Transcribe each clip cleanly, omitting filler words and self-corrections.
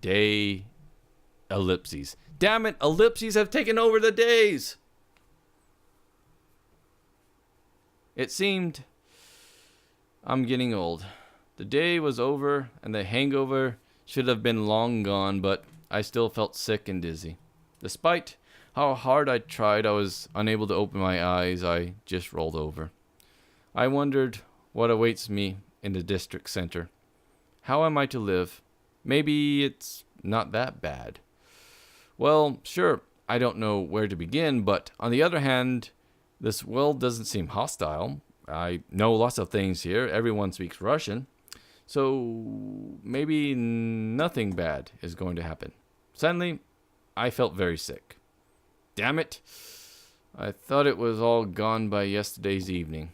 day ellipses. Damn it, ellipses have taken over the days. It seemed I'm getting old. The day was over and the hangover should have been long gone, but I still felt sick and dizzy. Despite how hard I tried, I was unable to open my eyes. I just rolled over. I wondered what awaits me in the district center. How am I to live? Maybe it's not that bad. Well, sure, I don't know where to begin, but on the other hand, this world doesn't seem hostile. I know lots of things here. Everyone speaks Russian. So maybe nothing bad is going to happen. Suddenly, I felt very sick. Damn it. I thought it was all gone by yesterday's evening.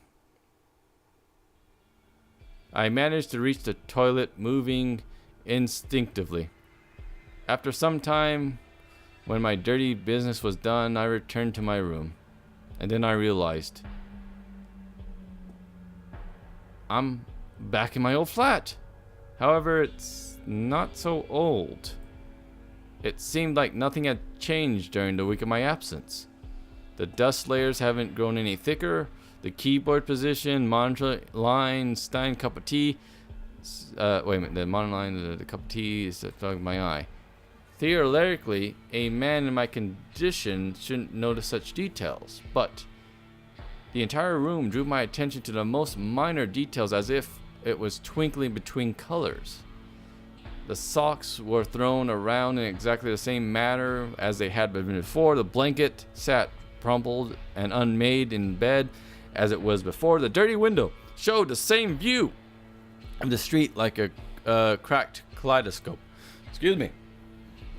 I managed to reach the toilet, moving instinctively. After some time, when my dirty business was done, I returned to my room. And then I realized I'm back in my old flat. However, it's not so old. It seemed like nothing had changed during the week of my absence. The dust layers haven't grown any thicker. The keyboard position, monitor line, Stein cup of tea. Wait a minute, the monitor line, the cup of tea is fogging my eye. Theoretically, a man in my condition shouldn't notice such details, but the entire room drew my attention to the most minor details, as if it was twinkling between colors. The socks were thrown around in exactly the same manner as they had been before. The blanket sat crumpled and unmade in bed as it was before. The dirty window showed the same view of the street like a cracked kaleidoscope. Excuse me.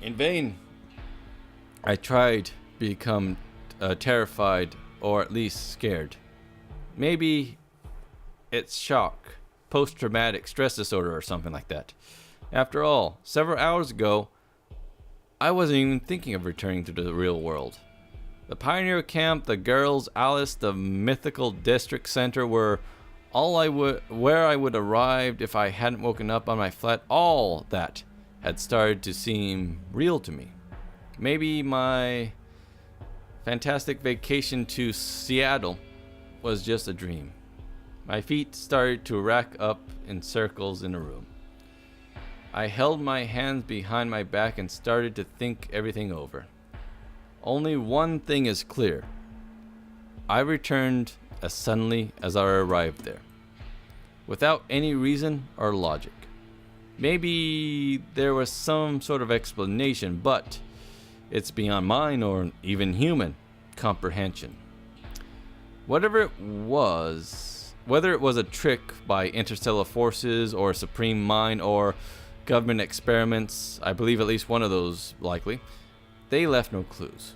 In vain, I tried to become terrified, or at least scared. Maybe it's shock, post-traumatic stress disorder or something like that. After all, several hours ago, I wasn't even thinking of returning to the real world. The pioneer camp, the girls, Alice, the mythical district center were where I would arrive if I hadn't woken up on my flat. All that had started to seem real to me. Maybe my fantastic vacation to Seattle was just a dream. My feet started to rack up in circles in the room. I held my hands behind my back and started to think everything over. Only one thing is clear. I returned as suddenly as I arrived there, without any reason or logic. Maybe there was some sort of explanation, but it's beyond mine or even human comprehension. Whatever it was, whether it was a trick by interstellar forces or supreme mind or government experiments, I believe at least one of those likely, they left no clues.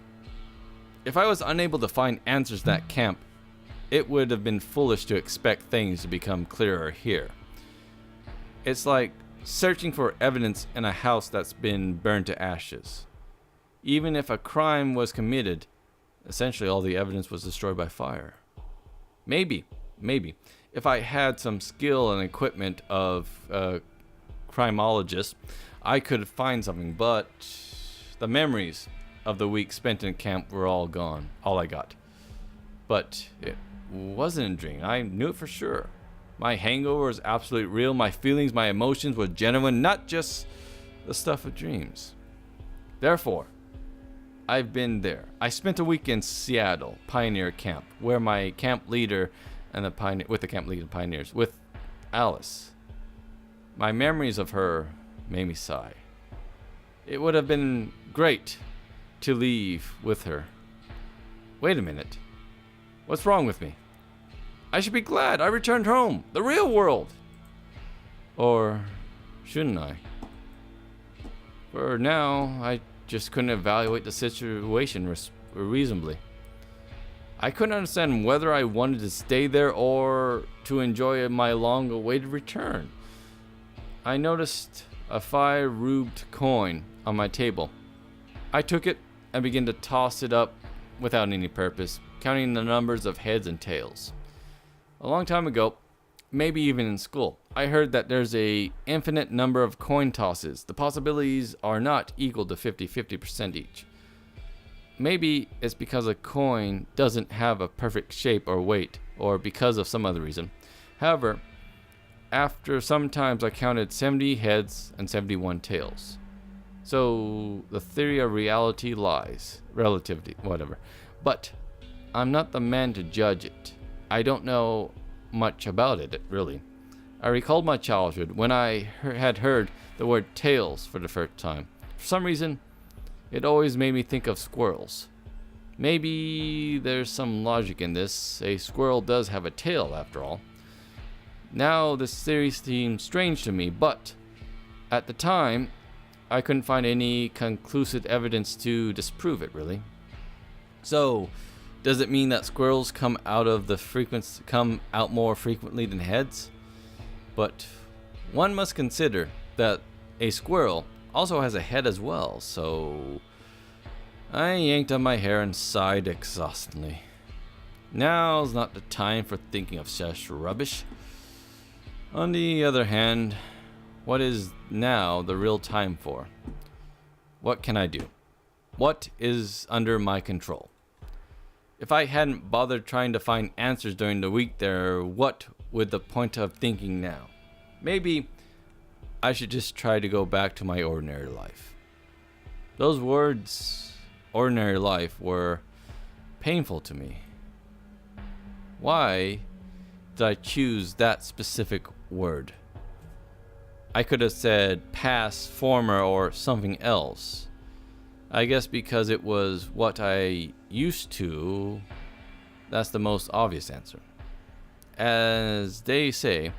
If I was unable to find answers in that camp, it would have been foolish to expect things to become clearer here. It's like searching for evidence in a house that's been burned to ashes. Even if a crime was committed, essentially all the evidence was destroyed by fire. Maybe, if I had some skill and equipment of a criminologist, I could find something, but the memories of the week spent in camp were all gone, all I got. But it wasn't a dream, I knew it for sure. My hangover was absolutely real, my feelings, my emotions were genuine, not just the stuff of dreams. Therefore, I've been there. I spent a week in Seattle, Pioneer Camp, where my camp leader and the camp leader and pioneers, with Alice. My memories of her made me sigh. It would have been great to leave with her. Wait a minute. What's wrong with me? I should be glad I returned home, the real world. Or shouldn't I? For now, I just couldn't evaluate the situation reasonably. I couldn't understand whether I wanted to stay there or to enjoy my long-awaited return. I noticed a 5-rubled coin on my table. I took it and began to toss it up without any purpose, counting the numbers of heads and tails. A long time ago, maybe even in school. I heard that there's a infinite number of coin tosses. The possibilities are not equal to 50-50% each. Maybe it's because a coin doesn't have a perfect shape or weight, or because of some other reason. However, after some times I counted 70 heads and 71 tails. So the theory of reality lies, relativity, whatever. But I'm not the man to judge it. I don't know much about it, really. I recalled my childhood when I had heard the word tails for the first time. For some reason, it always made me think of squirrels. Maybe there's some logic in this. A squirrel does have a tail, after all. Now this theory seems strange to me, but at the time, I couldn't find any conclusive evidence to disprove it, really. So, does it mean that squirrels come out more frequently than heads? But one must consider that a squirrel also has a head as well, so I yanked on my hair and sighed exhaustingly. Now's not the time for thinking of such rubbish. On the other hand, what is now the real time for? What can I do? What is under my control? If I hadn't bothered trying to find answers during the week there, what would the point of thinking now? Maybe I should just try to go back to my ordinary life. Those words, ordinary life, were painful to me. Why did I choose that specific word? I could have said past, former, or something else. I guess because it was what I used to, that's the most obvious answer. As they say,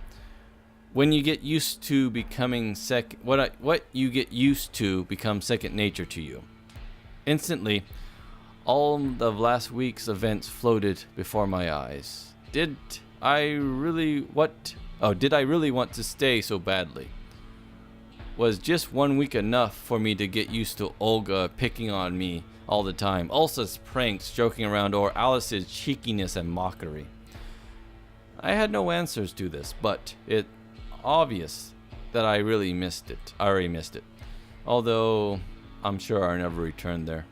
when you get used to becoming what you get used to becomes second nature to you. Instantly, all of last week's events floated before my eyes. Did I really want to stay so badly? Was just 1 week enough for me to get used to Olga picking on me all the time, Elsa's pranks, joking around, or Alice's cheekiness and mockery? I had no answers to this, but it's obvious that I already missed it. Although, I'm sure I never returned there.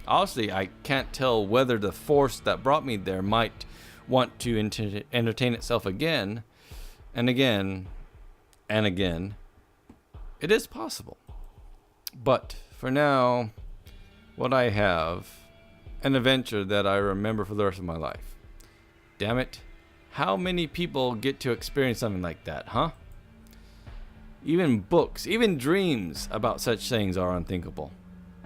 Honestly, I can't tell whether the force that brought me there might want to entertain itself again, and again, and again. It is possible. But for now, what I have, an adventure that I remember for the rest of my life. Damn it. How many people get to experience something like that, huh? Even books, even dreams about such things are unthinkable.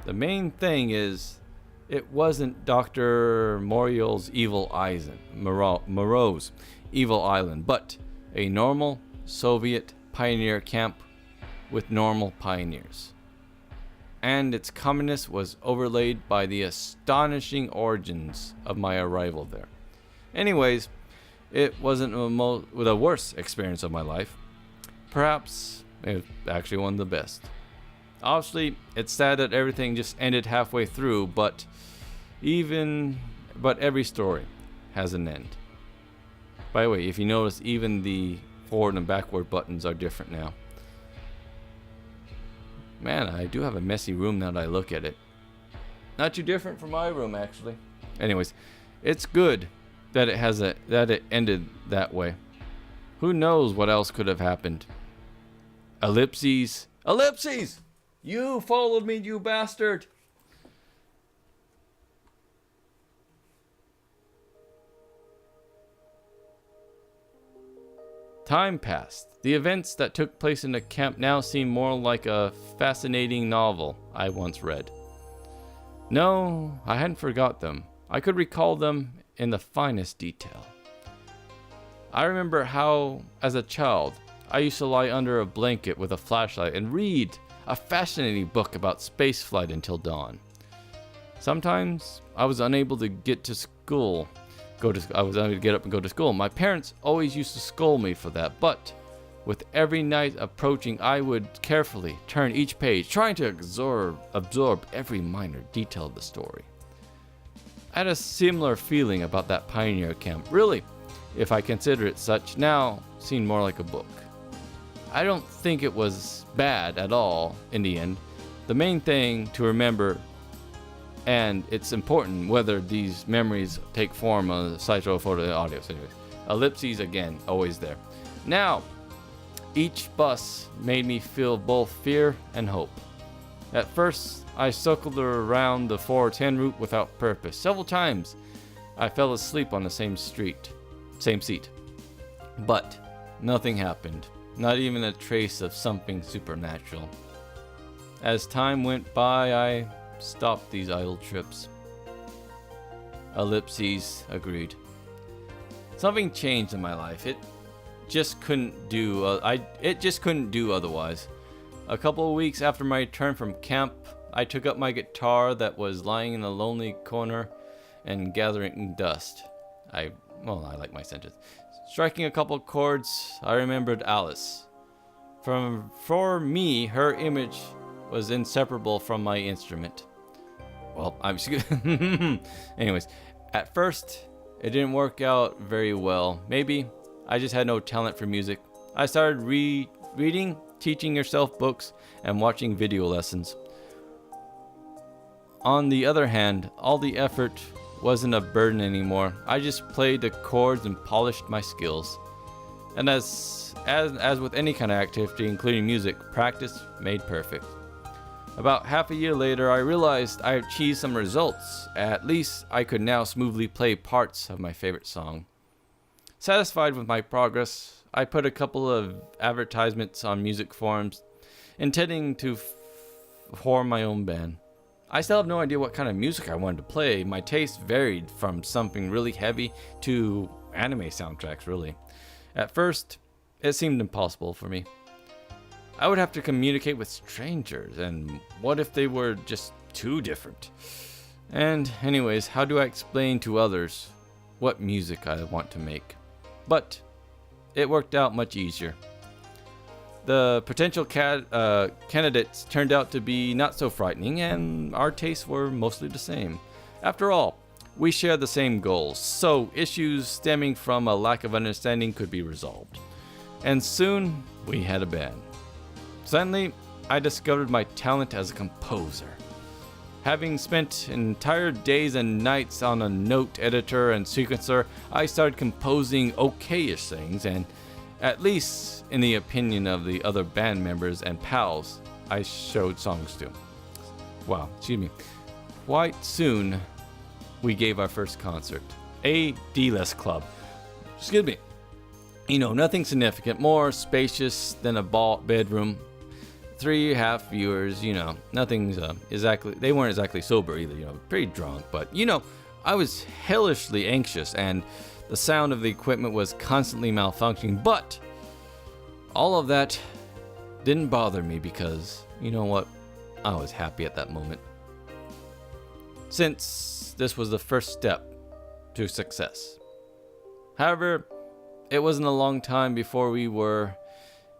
The main thing is, it wasn't Dr. Moreau's evil island, but a normal Soviet pioneer camp with normal pioneers. And its commonness was overlaid by the astonishing origins of my arrival there. Anyways, it wasn't the worst experience of my life. Perhaps it was actually one of the best. Obviously, it's sad that everything just ended halfway through, but every story has an end. By the way, if you notice, even the forward and backward buttons are different now. Man, I do have a messy room now that I look at it. Not too different from my room, actually. Anyways, it's good that it ended that way. Who knows what else could have happened? Ellipses! You followed me, you bastard! Time passed. The events that took place in the camp now seem more like a fascinating novel I once read. No, I hadn't forgot them. I could recall them in the finest detail. I remember how, as a child, I used to lie under a blanket with a flashlight and read a fascinating book about spaceflight until dawn. Sometimes I was unable to get to school. I was unable to get up and go to school. My parents always used to scold me for that, but with every night approaching, I would carefully turn each page, trying to absorb every minor detail of the story. I had a similar feeling about that pioneer camp. Really, if I consider it such, now seemed more like a book. I don't think it was bad at all in the end. The main thing to remember, and it's important whether these memories take form on the slideshow, photo, audio. So anyways, ellipses again, always there. Now, each bus made me feel both fear and hope. At first, I circled around the 410 route without purpose. Several times, I fell asleep on the same seat. But nothing happened. Not even a trace of something supernatural. As time went by, I stopped these idle trips. Ellipses agreed. Something changed in my life. It just couldn't do otherwise. A couple of weeks after my return from camp, I took up my guitar that was lying in a lonely corner and gathering dust. I like my sentence. Striking a couple of chords, I remembered Alice. For me, her image was inseparable from my instrument. Well, anyways, at first, it didn't work out very well. Maybe I just had no talent for music. I started reading, teaching yourself books, and watching video lessons. On the other hand, all the effort wasn't a burden anymore. I just played the chords and polished my skills. And as with any kind of activity, including music, practice made perfect. About half a year later, I realized I achieved some results. At least I could now smoothly play parts of my favorite song. Satisfied with my progress, I put a couple of advertisements on music forums, intending to form my own band. I still have no idea what kind of music I wanted to play. My taste varied from something really heavy to anime soundtracks, really. At first, it seemed impossible for me. I would have to communicate with strangers, and what if they were just too different? And anyways, how do I explain to others what music I want to make? But it worked out much easier. The potential candidates turned out to be not so frightening, and our tastes were mostly the same. After all, we shared the same goals, so issues stemming from a lack of understanding could be resolved. And soon, we had a band. Suddenly, I discovered my talent as a composer. Having spent entire days and nights on a note editor and sequencer, I started composing okay-ish things, and at least in the opinion of the other band members and pals I showed songs to. Quite soon, we gave our first concert. A D-list club. Nothing significant, more spacious than a bedroom. 3.5 viewers, nothing's exactly, they weren't exactly sober either, pretty drunk, but I was hellishly anxious, and the sound of the equipment was constantly malfunctioning, but all of that didn't bother me because, you know what, I was happy at that moment. Since this was the first step to success. However, it wasn't a long time before we were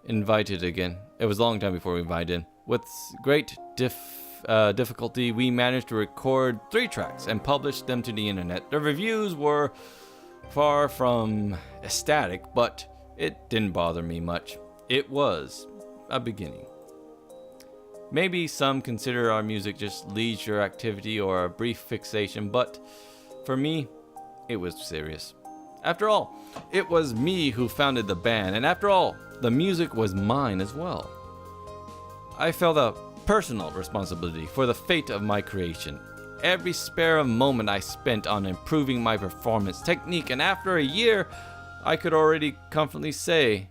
invited again. It was a long time before we invited. With great difficulty, we managed to record 3 tracks and publish them to the internet. The reviews were far from ecstatic, but it didn't bother me much. It was a beginning. Maybe some consider our music just leisure activity or a brief fixation, but for me, it was serious. After all, it was me who founded the band, and after all, the music was mine as well. I felt a personal responsibility for the fate of my creation. Every spare moment I spent on improving my performance technique, and after a year, I could already confidently say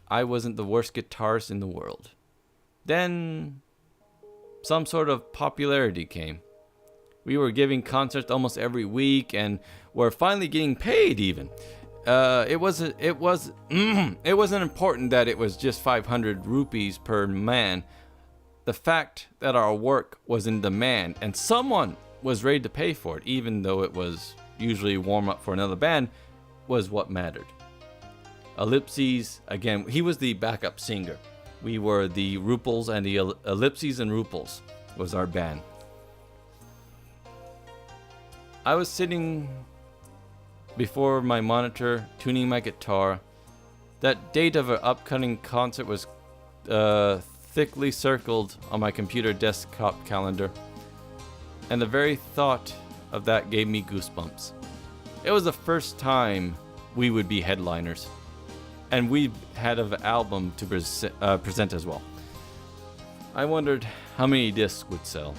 I wasn't the worst guitarist in the world. Then, some sort of popularity came. We were giving concerts almost every week, and were finally getting paid even. It wasn't important that it was just 500 rupees per man. The fact that our work was in demand and someone was ready to pay for it, even though it was usually warm up for another band, was what mattered. Ellipses, again, he was the backup singer. We were the Ruples, and the Ellipses and Ruples was our band. I was sitting before my monitor, tuning my guitar. That date of an upcoming concert was thickly circled on my computer desktop calendar, and the very thought of that gave me goosebumps. It was the first time we would be headliners, and we had an album to present as well. I wondered how many discs would sell.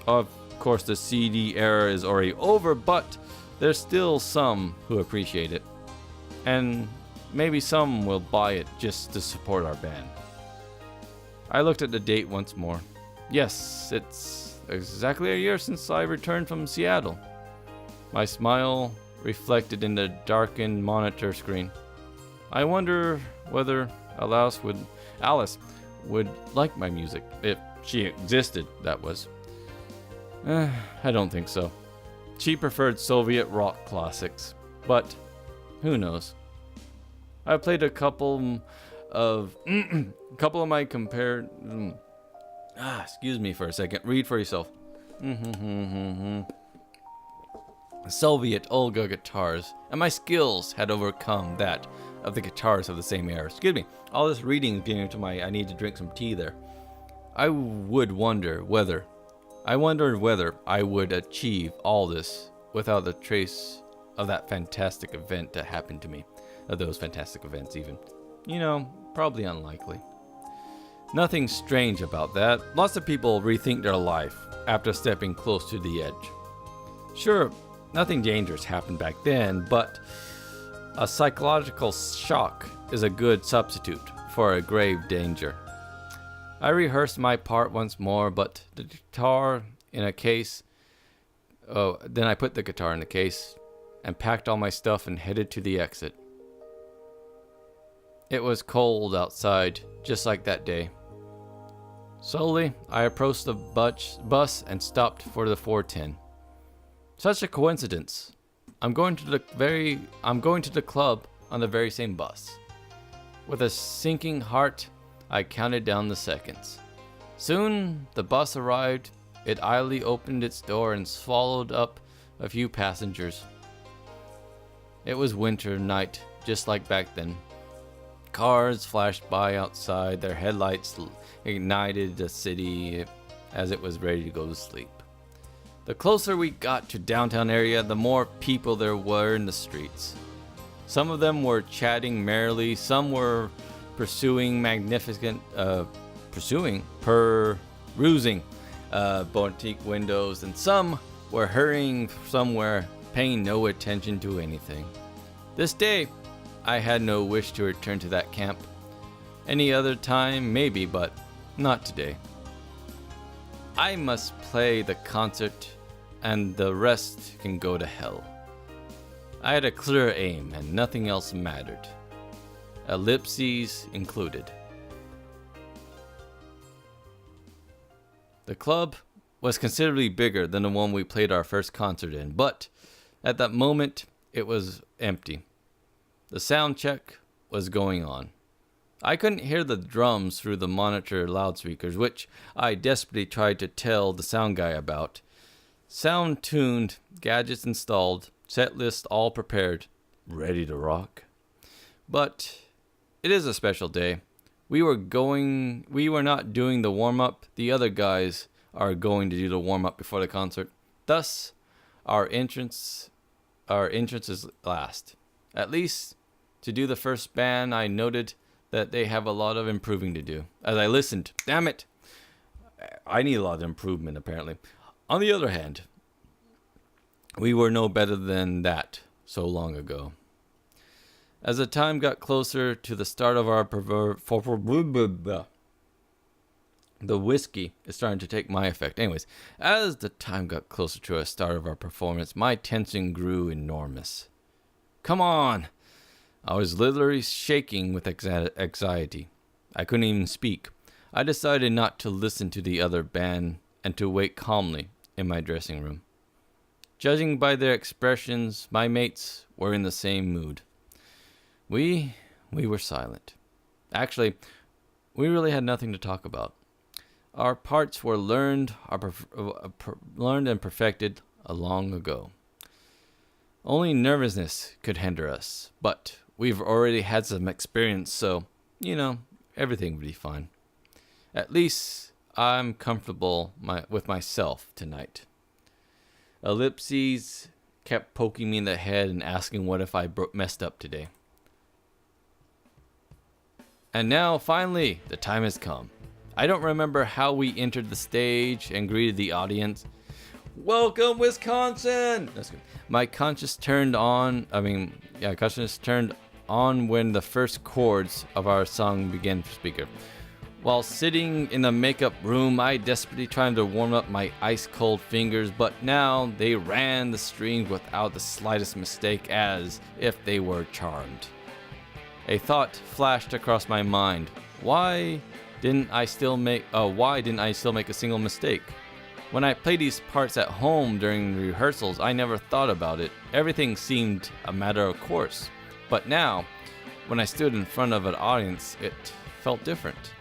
Of course, the CD era is already over, but there's still some who appreciate it, and maybe some will buy it just to support our band. I looked at the date once more. Yes, it's exactly a year since I returned from Seattle. My smile reflected in the darkened monitor screen. I wonder whether Alice would like my music, if she existed, that was. I don't think so. She preferred Soviet rock classics, but who knows? I played a couple of my compared. Excuse me for a second. Read for yourself. Soviet Olga guitars, and my skills had overcome that of the guitars of the same era. Excuse me. All this reading is getting into my. I need to drink some tea there. I wondered whether I would achieve all this without the trace of that fantastic event that happened to me. Of those fantastic events, even. Probably unlikely. Nothing strange about that. Lots of people rethink their life after stepping close to the edge. Sure, nothing dangerous happened back then, but a psychological shock is a good substitute for a grave danger. I rehearsed my part once more, but the guitar in a case. Then I put the guitar in the case and packed all my stuff and headed to the exit. It was cold outside, just like that day. Slowly, I approached the bus and stopped for the 410. Such a coincidence. I'm going to the club on the very same bus. With a sinking heart, I counted down the seconds. Soon, the bus arrived. It idly opened its door and swallowed up a few passengers. It was winter night, just like back then. Cars flashed by outside, their headlights ignited the city as it was ready to go to sleep. The closer we got to downtown area, the more people there were in the streets. Some of them were chatting merrily, some were perusing boutique windows, and some were hurrying somewhere, paying no attention to anything. This day, I had no wish to return to that camp. Any other time, maybe, but not today. I must play the concert, and the rest can go to hell. I had a clear aim, and nothing else mattered. Ellipses included. The club was considerably bigger than the one we played our first concert in, but at that moment, it was empty. The sound check was going on. I couldn't hear the drums through the monitor loudspeakers, which I desperately tried to tell the sound guy about. Sound tuned, gadgets installed, set list all prepared, ready to rock. But it is a special day. We were not doing the warm-up. The other guys are going to do the warm-up before the concert. Thus, our entrance is last. At least, to do the first band, I noted that they have a lot of improving to do. As I listened, damn it, I need a lot of improvement, apparently. On the other hand, we were no better than that so long ago. As the time got closer to the start of our the whiskey is starting to take my effect. Anyways, as the time got closer to the start of our performance, my tension grew enormous. Come on! I was literally shaking with anxiety. I couldn't even speak. I decided not to listen to the other band and to wait calmly in my dressing room. Judging by their expressions, my mates were in the same mood. We were silent. Actually, we really had nothing to talk about. Our parts were learned and perfected long ago. Only nervousness could hinder us, but we've already had some experience, so, everything will be fine. At least I'm comfortable with myself tonight. Ellipses kept poking me in the head and asking what if I messed up today. And now, finally, the time has come. I don't remember how we entered the stage and greeted the audience. Welcome, Wisconsin! That's good. My conscience turned on when the first chords of our song began to speaker. While sitting in the makeup room, I desperately tried to warm up my ice-cold fingers, but now they ran the strings without the slightest mistake, as if they were charmed. A thought flashed across my mind. Why didn't I still make a single mistake? When I played these parts at home during rehearsals, I never thought about it. Everything seemed a matter of course. But now, when I stood in front of an audience, it felt different.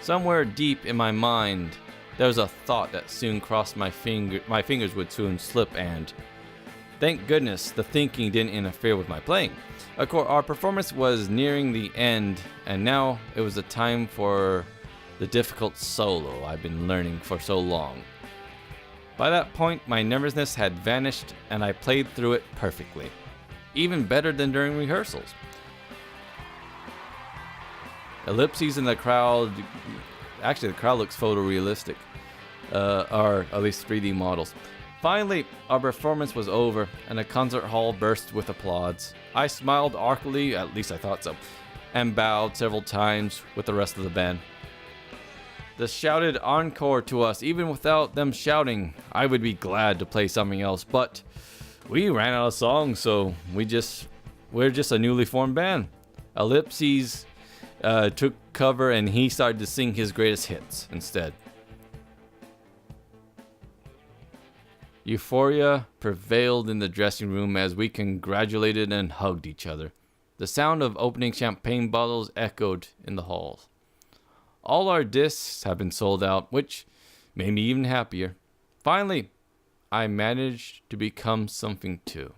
Somewhere deep in my mind, there was a thought that soon crossed my fingers would soon slip, and thank goodness the thinking didn't interfere with my playing. Of course, our performance was nearing the end, and now it was the time for the difficult solo I've been learning for so long. By that point, my nervousness had vanished, and I played through it perfectly. Even better than during rehearsals. Ellipses in the crowd, actually the crowd looks photorealistic, or at least 3D models. Finally, our performance was over, and the concert hall burst with applause. I smiled awkwardly, at least I thought so, and bowed several times with the rest of the band. They shouted encore to us. Even without them shouting, I would be glad to play something else, but we ran out of songs, so we're just a newly formed band. Ellipses took cover, and he started to sing his greatest hits instead. Euphoria prevailed in the dressing room as we congratulated and hugged each other. The sound of opening champagne bottles echoed in the halls. All our discs have been sold out, which made me even happier. Finally, I managed to become something too.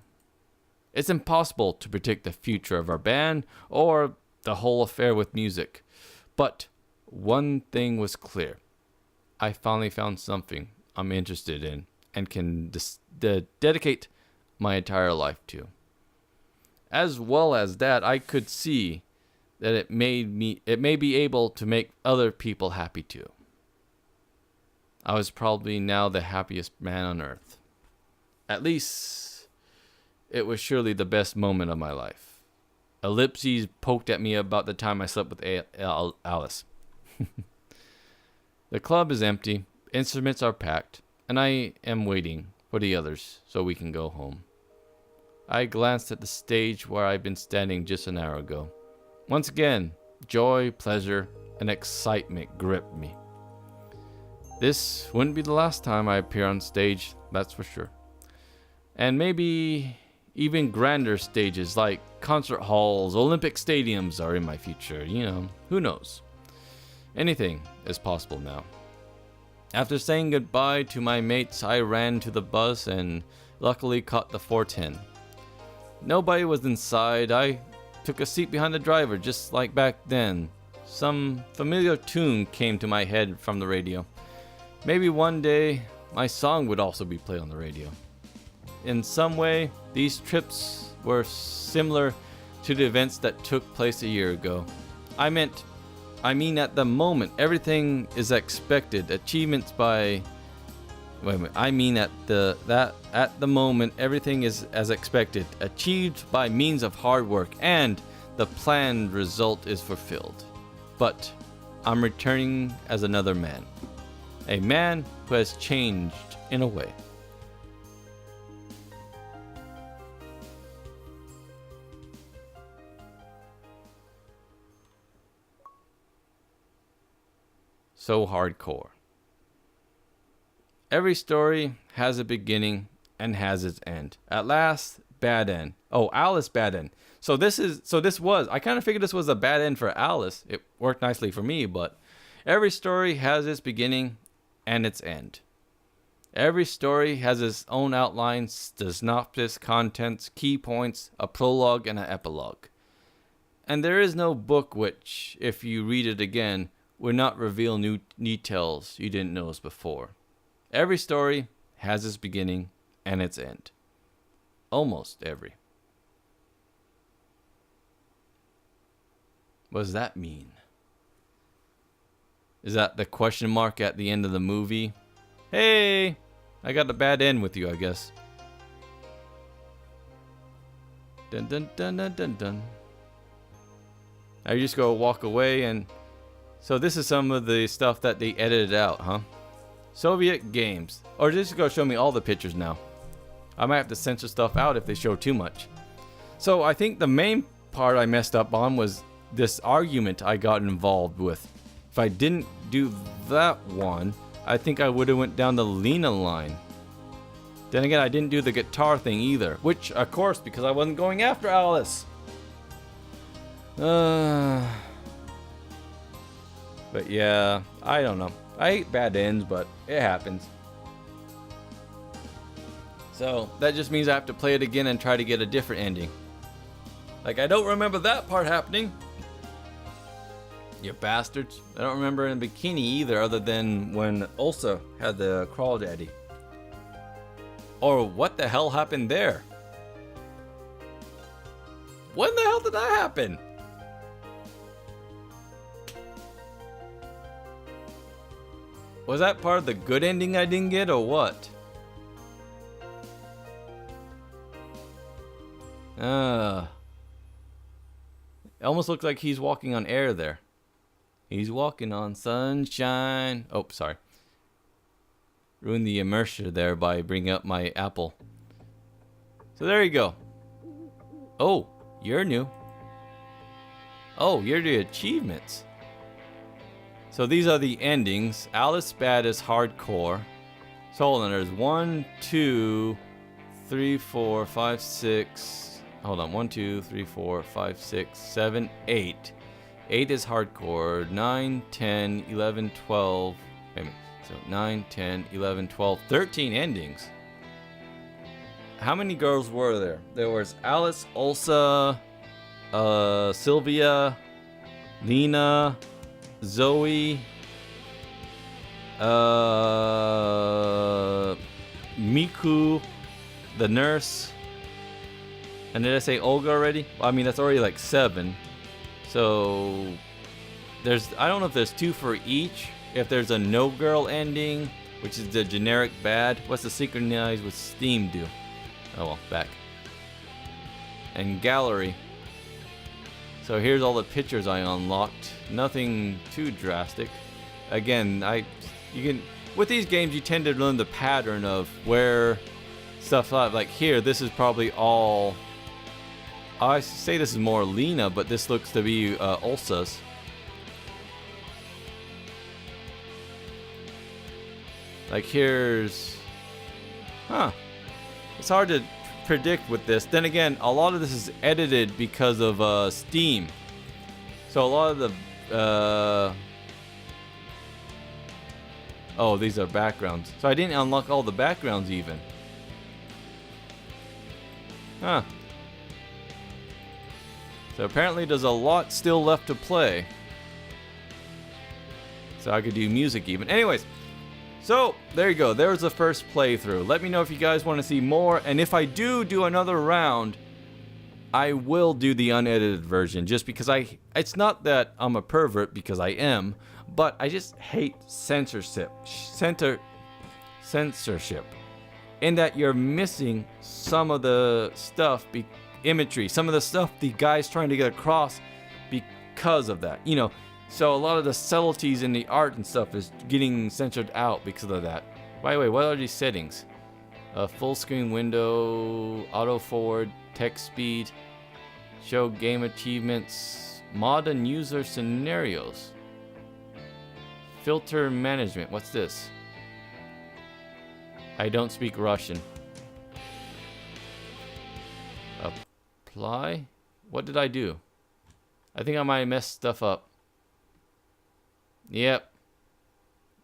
It's impossible to predict the future of our band or the whole affair with music. But one thing was clear. I finally found something I'm interested in and can dedicate my entire life to. As well as that, I could see that it may be able to make other people happy too. I was probably now the happiest man on earth. At least, it was surely the best moment of my life. Ellipses poked at me about the time I slept with Alice. The club is empty, instruments are packed, and I am waiting for the others so we can go home. I glanced at the stage where I'd been standing just an hour ago. Once again, joy, pleasure, and excitement gripped me. This wouldn't be the last time I appear on stage, that's for sure. And maybe even grander stages like concert halls, Olympic stadiums are in my future. Who knows? Anything is possible now. After saying goodbye to my mates, I ran to the bus and luckily caught the 410. Nobody was inside. I took a seat behind the driver, just like back then. Some familiar tune came to my head from the radio. Maybe one day, my song would also be played on the radio. In some way, these trips were similar to the events that took place a year ago. I mean at the moment, everything is expected. Achievements by... at the moment, everything is as expected, achieved by means of hard work, and the planned result is fulfilled. But I'm returning as another man. A man who has changed in a way. So hardcore. Every story has a beginning and has its end. At last, bad end. Oh, Alice, bad end. So I kind of figured this was a bad end for Alice. It worked nicely for me, but every story has its beginning and its end. Every story has its own outlines, the synopsis, contents, key points, a prologue, and an epilogue. And there is no book which, if you read it again, would not reveal new details you didn't notice before. Every story has its beginning and its end. Almost every. What does that mean? Is that the question mark at the end of the movie? Hey, I got a bad end with you, I guess. Dun dun dun dun dun dun. I just go walk away, and so this is some of the stuff that they edited out, huh? Soviet games. Or just go show me all the pictures now. I might have to censor stuff out if they show too much. So I think the main part I messed up on was this argument I got involved with. If I didn't do that one, I think I would have went down the Lena line. Then again, I didn't do the guitar thing either, which, of course, because I wasn't going after Alice. But yeah, I don't know. I hate bad ends, but it happens. So that just means I have to play it again and try to get a different ending. Like, I don't remember that part happening. You bastards. I don't remember in Bikini either, other than when Ulsa had the crawdaddy. Or what the hell happened there? When the hell did that happen? Was that part of the good ending I didn't get, or what? It almost looks like he's walking on air there. He's walking on sunshine. Oh, sorry. Ruined the immersion there by bringing up my apple. So there you go. Oh, you're new. Oh, you're the achievements. So these are the endings. Alice Bad is hardcore. So hold on, there's 1, 2, 3, 4, 5, 6. Hold on, 1, 2, 3, 4, 5, 6, 7, 8. 8 is hardcore. 9, 10, 11, 12. Wait a minute. So 9, 10, 11, 12, 13 endings. How many girls were there? There was Alice, Ulsa, Sylvia, Lena, Zoe, Miku, the nurse. And did I say Olga already? Well, I mean, that's already like 7. So there's, I don't know if there's 2 for each. If there's a no girl ending, which is the generic bad. What's the synchronize with Steam do? Oh well, back. And gallery. So here's all the pictures I unlocked. Nothing too drastic. Again, you can with these games you tend to learn the pattern of where stuff like here. This is probably all. I say this is more Lena, but this looks to be Ulsa's. Like here's, it's hard to predict with this. Then again, a lot of this is edited because of Steam. So a lot of the, oh, these are backgrounds. So I didn't unlock all the backgrounds even. So apparently there's a lot still left to play. So I could do music even. Anyways. So, there you go. There's the first playthrough. Let me know if you guys want to see more. And if I do another round, I will do the unedited version. Just because it's not that I'm a pervert, because I am. But I just hate censorship. Censorship. In that you're missing some of the stuff, imagery. Some of the stuff the guy's trying to get across because of that. You know. So a lot of the subtleties in the art and stuff is getting censored out because of that. By the way, what are these settings? Full screen window, auto forward, text speed, show game achievements, modern user scenarios, filter management. What's this? I don't speak Russian. Apply? What did I do? I think I might have messed stuff up. Yep.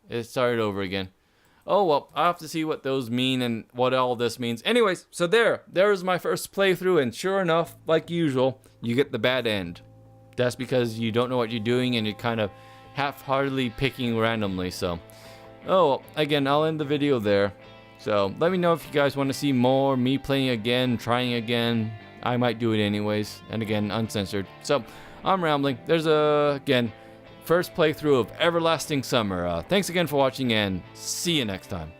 It started over again. Oh, well, I'll have to see what those mean and what all this means. Anyways, so there's my first playthrough, and sure enough, like usual, you get the bad end. That's because you don't know what you're doing and you're kind of half-heartedly picking randomly, so. Oh, well, again, I'll end the video there. So, let me know if you guys want to see more, me playing again, trying again. I might do it anyways, and again, uncensored. So, I'm rambling. There's again, first playthrough of Everlasting Summer. Thanks again for watching, and see you next time.